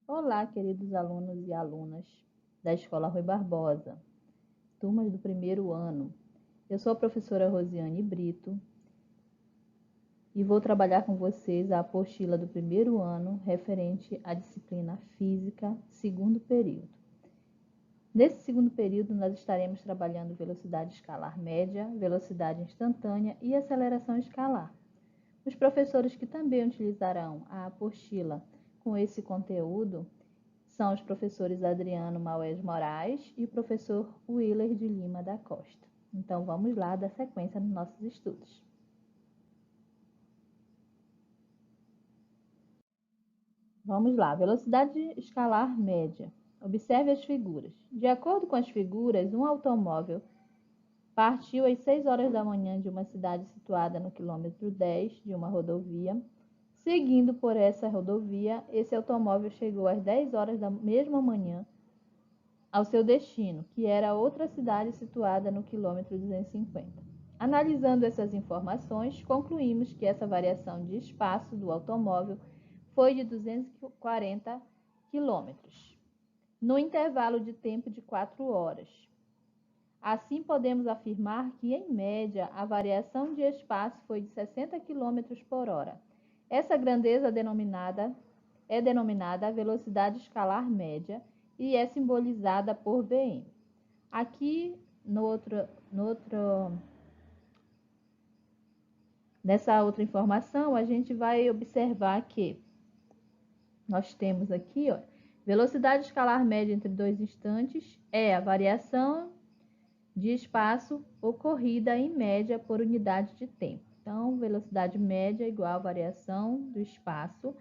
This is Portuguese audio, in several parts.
Olá, queridos alunos e alunas da Escola Rui Barbosa, turmas do primeiro ano. Eu sou a professora Rosiane Brito e vou trabalhar com vocês a apostila do primeiro ano referente à disciplina Física, segundo período. Nesse segundo período, nós estaremos trabalhando velocidade escalar média, velocidade instantânea e aceleração escalar. Os professores que também utilizarão a apostila com esse conteúdo são os professores Adriano Maués Moraes e o professor Willer de Lima da Costa. Então, vamos lá dar sequência nos nossos estudos. Vamos lá, velocidade escalar média. Observe as figuras. De acordo com as figuras, um automóvel partiu às 6 horas da manhã de uma cidade situada no quilômetro 10 de uma rodovia. Seguindo por essa rodovia, esse automóvel chegou às 10 horas da mesma manhã ao seu destino, que era outra cidade situada no quilômetro 250. Analisando essas informações, concluímos que essa variação de espaço do automóvel foi de 240 quilômetros, no intervalo de tempo de 4 horas. Assim, podemos afirmar que, em média, a variação de espaço foi de 60 km por hora. Essa grandeza é denominada velocidade escalar média e é simbolizada por Vm. Aqui, nessa outra informação, a gente vai observar que nós temos aqui, velocidade escalar média entre dois instantes é a variação de espaço ocorrida em média por unidade de tempo. Então, velocidade média é igual a variação do espaço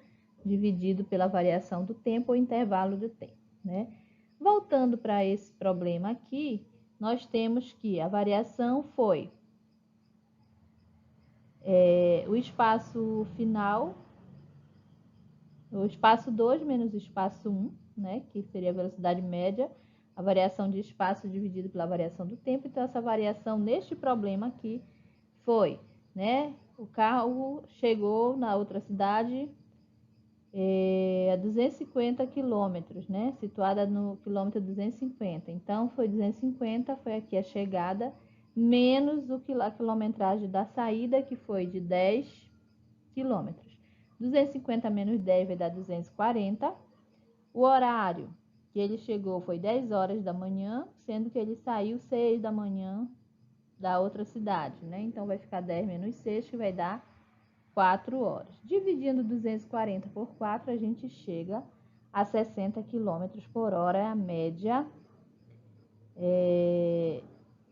dividido pela variação do tempo ou intervalo de tempo, né? Voltando para esse problema aqui, nós temos que a variação foi o espaço final, o espaço 2 menos o espaço 1, né? Que seria a velocidade média, a variação de espaço dividido pela variação do tempo. Então, essa variação neste problema aqui foi, né? O carro chegou na outra cidade a 250 quilômetros, né? Situada no quilômetro 250. Então, foi 250, foi aqui a chegada, menos a quilometragem da saída, que foi de 10 quilômetros. 250 menos 10 vai dar 240. O horário que ele chegou foi 10 horas da manhã, sendo que ele saiu 6 da manhã da outra cidade, né? Então, vai ficar 10 menos 6, que vai dar 4 horas. Dividindo 240 por 4, a gente chega a 60 km por hora, é a média.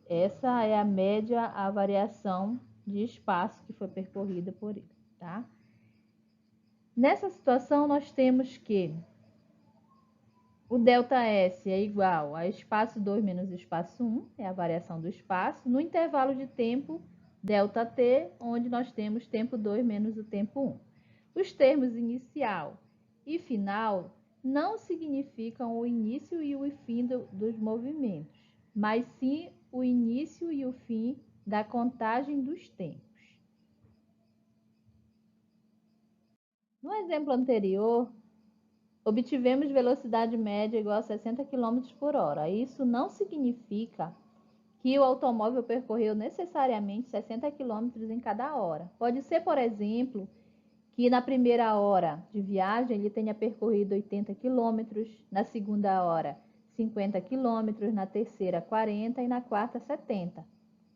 Essa é a média, a variação de espaço que foi percorrida por ele, tá? Nessa situação, nós temos que o ΔS é igual a espaço 2 menos espaço 1, é a variação do espaço, no intervalo de tempo ΔT, onde nós temos tempo 2 menos o tempo 1. Os termos inicial e final não significam o início e o fim dos movimentos, mas sim o início e o fim da contagem dos tempos. No exemplo anterior, obtivemos velocidade média igual a 60 km por hora. Isso não significa que o automóvel percorreu necessariamente 60 km em cada hora. Pode ser, por exemplo, que na primeira hora de viagem ele tenha percorrido 80 km, na segunda hora 50 km, na terceira 40 e na quarta 70.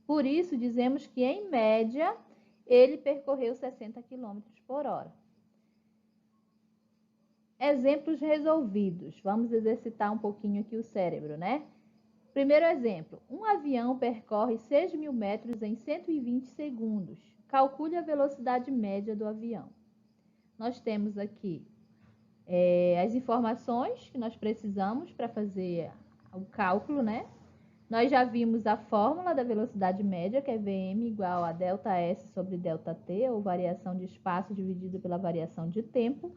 Por isso, dizemos que, em média, ele percorreu 60 km por hora. Exemplos resolvidos. Vamos exercitar um pouquinho aqui o cérebro, né? Primeiro exemplo. Um avião percorre 6.000 metros em 120 segundos. Calcule a velocidade média do avião. Nós temos aqui as informações que nós precisamos para fazer o cálculo, né? Nós já vimos a fórmula da velocidade média, que é Vm igual a ΔS sobre ΔT, ou variação de espaço dividido pela variação de tempo.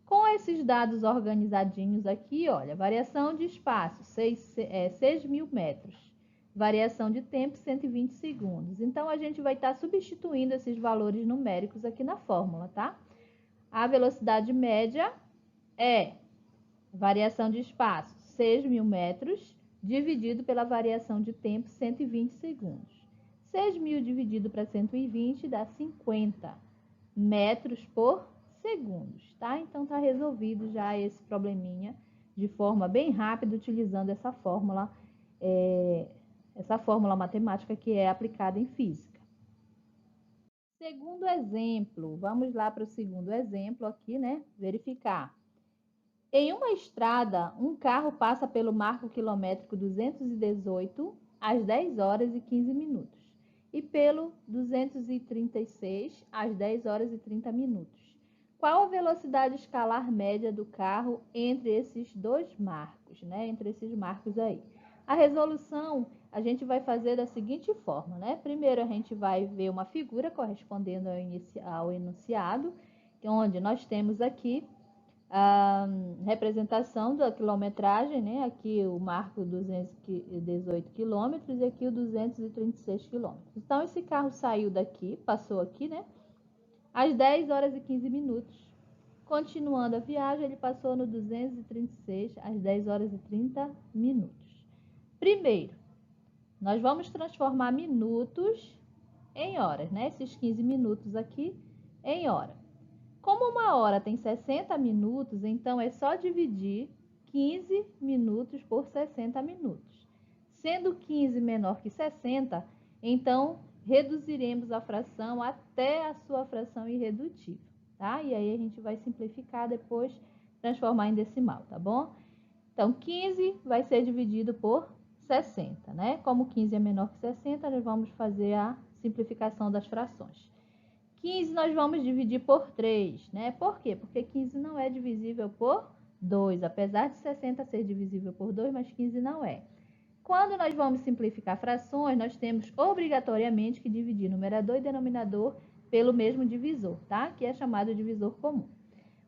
Com esses dados organizadinhos aqui, olha, variação de espaço, 6.000 metros. Variação de tempo, 120 segundos. Então, a gente vai estar substituindo esses valores numéricos aqui na fórmula, tá? A velocidade média é Variação de espaço, 6.000 metros, dividido pela variação de tempo, 120 segundos. 6.000 dividido para 120 dá 50 metros por segundo, tá? Então, tá resolvido já esse probleminha de forma bem rápida, utilizando essa fórmula matemática que é aplicada em física. Segundo exemplo, vamos lá para o segundo exemplo aqui, né? Verificar. Em uma estrada, um carro passa pelo marco quilométrico 218 às 10 horas e 15 minutos e pelo 236 às 10 horas e 30 minutos. Qual a velocidade escalar média do carro entre esses dois marcos, né? Entre esses marcos aí. A resolução a gente vai fazer da seguinte forma, né? Primeiro a gente vai ver uma figura correspondendo ao enunciado, onde nós temos aqui a representação da quilometragem, né? Aqui o marco 218 quilômetros e aqui o 236 quilômetros. Então, esse carro saiu daqui, passou aqui, né? Às 10 horas e 15 minutos. Continuando a viagem, ele passou no 236 às 10 horas e 30 minutos. Primeiro, nós vamos transformar minutos em horas, né? Esses 15 minutos aqui em hora. Como uma hora tem 60 minutos, então é só dividir 15 minutos por 60 minutos. Sendo 15 menor que 60, então reduziremos a fração até a sua fração irredutível, tá? E aí a gente vai simplificar depois, transformar em decimal, tá bom? Então, 15 vai ser dividido por 60, né? Como 15 é menor que 60, nós vamos fazer a simplificação das frações. 15 nós vamos dividir por 3, né? Por quê? Porque 15 não é divisível por 2, apesar de 60 ser divisível por 2, mas 15 não é. Quando nós vamos simplificar frações, nós temos obrigatoriamente que dividir numerador e denominador pelo mesmo divisor, tá? Que é chamado divisor comum.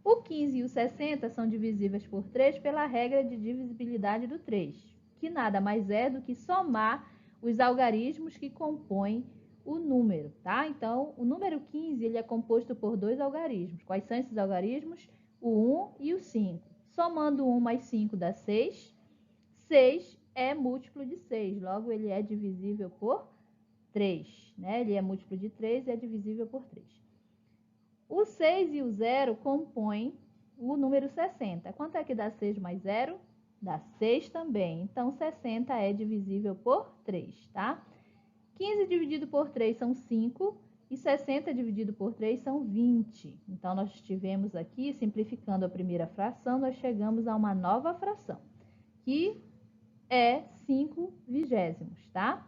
O 15 e o 60 são divisíveis por 3 pela regra de divisibilidade do 3, que nada mais é do que somar os algarismos que compõem o número, tá? Então, o número 15, ele é composto por dois algarismos. Quais são esses algarismos? O 1 e o 5. Somando 1 mais 5 dá 6. 6 é múltiplo de 6, logo ele é divisível por 3, né? Ele é múltiplo de 3 e é divisível por 3. O 6 e o 0 compõem o número 60. Quanto é que dá 6 mais 0? Dá 6 também. Então, 60 é divisível por 3, tá? 15 dividido por 3 são 5 e 60 dividido por 3 são 20. Então, nós tivemos aqui, simplificando a primeira fração, nós chegamos a uma nova fração, que é 5 vigésimos, tá?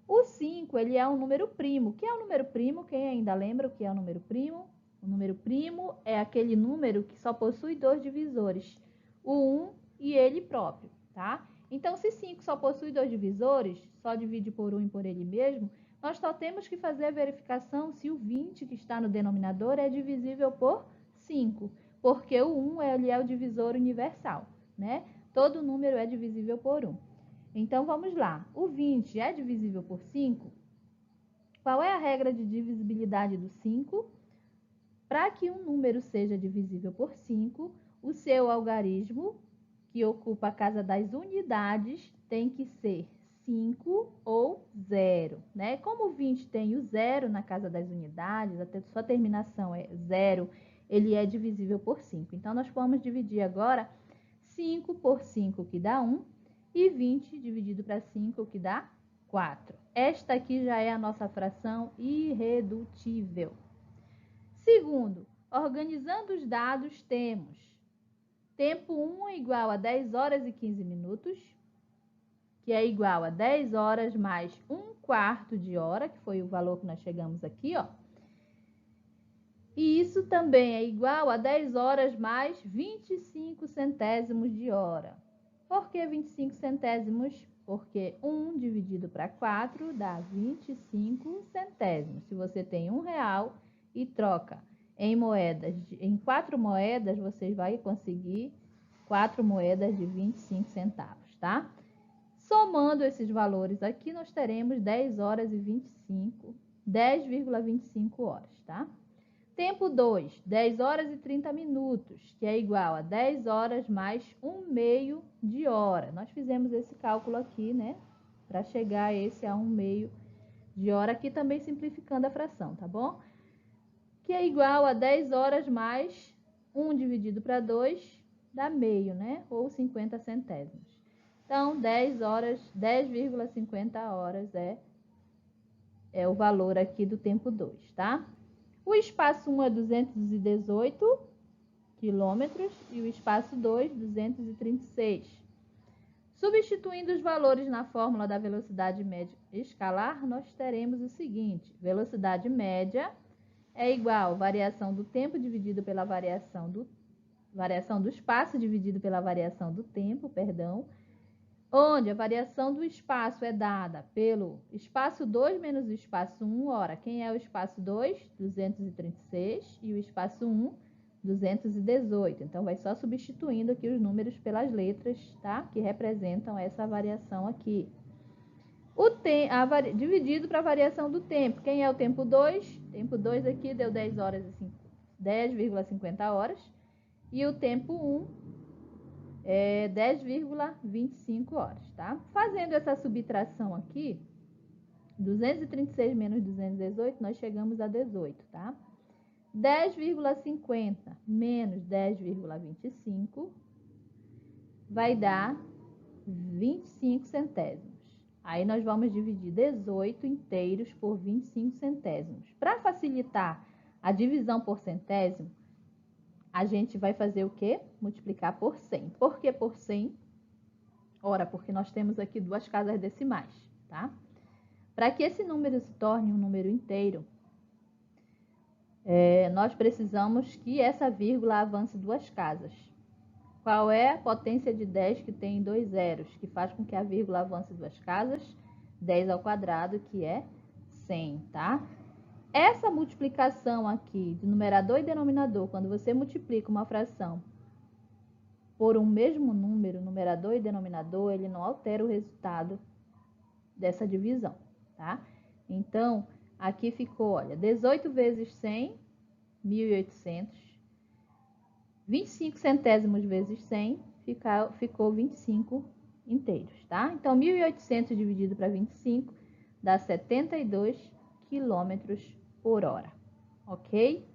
O 5, ele é um número primo. O que é um número primo? Quem ainda lembra o que é um número primo? O número primo é aquele número que só possui dois divisores, o 1 e ele próprio, tá? Então, se 5 só possui dois divisores, só divide por 1 e por ele mesmo, nós só temos que fazer a verificação se o 20 que está no denominador é divisível por 5, porque o 1 ele é o divisor universal, né? Todo número é divisível por 1. Então, vamos lá. O 20 é divisível por 5? Qual é a regra de divisibilidade do 5? Para que um número seja divisível por 5, o seu algarismo, que ocupa a casa das unidades, tem que ser 5 ou 0, né? Como o 20 tem o 0 na casa das unidades, a sua terminação é 0, ele é divisível por 5. Então, nós vamos dividir agora 5 por 5, que dá 1, e 20 dividido para 5, que dá 4. Esta aqui já é a nossa fração irredutível. Segundo, organizando os dados, temos tempo 1 igual a 10 horas e 15 minutos, que é igual a 10 horas mais 1/4 de hora, que foi o valor que nós chegamos aqui, ó. E isso também é igual a 10 horas mais 25 centésimos de hora. Por que 25 centésimos? Porque 1 dividido para 4 dá 25 centésimos. Se você tem R$1 e troca em 4 moedas, você vai conseguir 4 moedas de 25 centavos, tá? Somando esses valores aqui, nós teremos 10 horas e 10,25 horas, tá? Tempo 2, 10 horas e 30 minutos, que é igual a 10 horas mais 1/2 de hora. Nós fizemos esse cálculo aqui, né? Para chegar a esse a 1/2 de hora, aqui também simplificando a fração, tá bom? Que é igual a 10 horas mais 1 dividido para 2, dá meio, né? Ou 50 centésimos. Então, 10 horas, 10,50 horas é o valor aqui do tempo 2, tá? O espaço 1 é 218 quilômetros e o espaço 2, 236. Substituindo os valores na fórmula da velocidade média escalar, nós teremos o seguinte: velocidade média é igual a variação do tempo dividido pela variação do espaço dividido pela variação do tempo, perdão, onde a variação do espaço é dada pelo espaço 2 menos o espaço 1. Ora, quem é o espaço 2? 236 e o espaço 1, 218. Então, vai só substituindo aqui os números pelas letras, tá? Que representam essa variação aqui. Dividido para a variação do tempo. Quem é o tempo 2? Tempo 2 aqui deu 10,50 horas. E o tempo 1 é 10,25 horas, tá? Fazendo essa subtração aqui, 236 menos 218, nós chegamos a 18, tá? 10,50 menos 10,25 vai dar 25 centésimos. Aí nós vamos dividir 18 inteiros por 25 centésimos. Para facilitar a divisão por centésimo, a gente vai fazer o quê? Multiplicar por 100. Por que por 100? Ora, porque nós temos aqui duas casas decimais, tá? Para que esse número se torne um número inteiro, nós precisamos que essa vírgula avance duas casas. Qual é a potência de 10 que tem 2 zeros, que faz com que a vírgula avance duas casas? 10 ao quadrado, que é 100, tá? Essa multiplicação aqui de numerador e denominador, quando você multiplica uma fração por um mesmo número, numerador e denominador, ele não altera o resultado dessa divisão, tá? Então, aqui ficou, olha, 18 vezes 100, 1.800. 25 centésimos vezes 100, ficou 25 inteiros, tá? Então, 1.800 dividido para 25 dá 72 quilômetros por hora, ok?